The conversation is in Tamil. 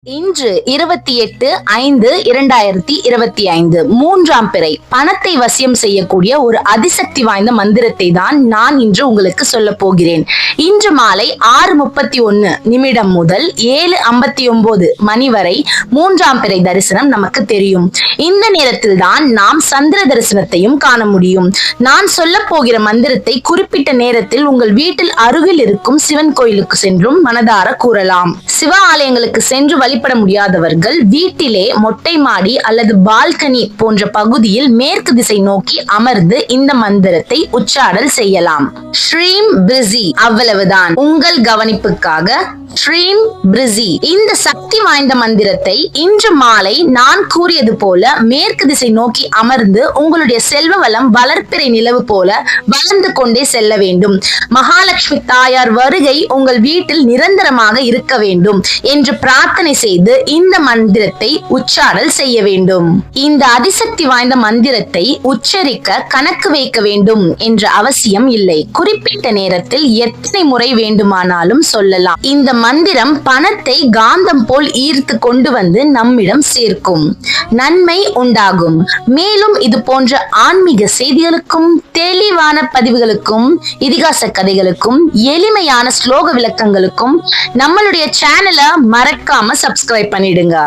இன்று 28/5/2025 மூன்றாம் பிறை பணத்தை வசியம் செய்யக்கூடிய ஒரு அதிசக்தி வாய்ந்த மந்திரத்தை தான் நான் இன்று உங்களுக்கு சொல்ல போகிறேன். இன்று மாலை 6:31 முதல் 7:59 மணி வரை மூன்றாம் பிறை தரிசனம் நமக்கு தெரியும். இந்த நேரத்தில் தான் நாம் சந்திர தரிசனத்தையும் காண முடியும். நான் சொல்ல போகிற மந்திரத்தை குறிப்பிட்ட நேரத்தில் உங்கள் வீட்டில் அருகில் இருக்கும் சிவன் கோயிலுக்கு சென்றும் மனதார கூறலாம். சிவ ஆலயங்களுக்கு சென்று வழிபட முடியாதவர்கள் வீட்டிலே மொட்டை மாடி அல்லது பால்கனி போன்ற பகுதியில் மேற்கு திசை நோக்கி அமர்ந்து இந்த மந்திரத்தை உச்சாடல் செய்யலாம். ஸ்ரீம் பிரிசி, அவ்வளவுதான். உங்கள் கவனிப்புக்காக ஸ்ரீம் பிரிசி இந்த சக்தி வாய்ந்த மந்திரத்தை இன்று மாலை நான் கூறியது போல மேற்கு திசை நோக்கி அமர்ந்து உங்களுடைய செல்வ வளம் வளர்ப்பிறை நிலவு போல வளர்ந்து கொண்டே செல்ல வேண்டும். மகாலட்சுமி தாயார் வருகை உங்கள் வீட்டில் நிரந்தரமாக இருக்க வேண்டும் என்று பிரார்த்தனை செய்து இந்த மந்திரத்தை உச்சாடல் செய்ய வேண்டும். இந்த அதிசக்தி வாய்ந்த மந்திரத்தை உச்சரிக்க கணக்கு வைக்க வேண்டும் என்ற அவசியம் இல்லை. குறிப்பிட்ட நேரத்தில் எத்தனை முறை வேண்டுமானாலும் சொல்லலாம். இந்த மந்திரம் பணத்தை காந்தம் போல் ஈர்த்து கொண்டு வந்து நம்மிடம் சேர்க்கும். நன்மை உண்டாகும். மேலும் இது போன்ற ஆன்மீக செய்திகளுக்கும் தெளிவான பதிவுகளுக்கும் இதிகாச கதைகளுக்கும் எளிமையான ஸ்லோக விளக்கங்களுக்கும் நம்மளுடைய சேனலை மறக்காம சப்ஸ்கிரைப் பண்ணிடுங்க.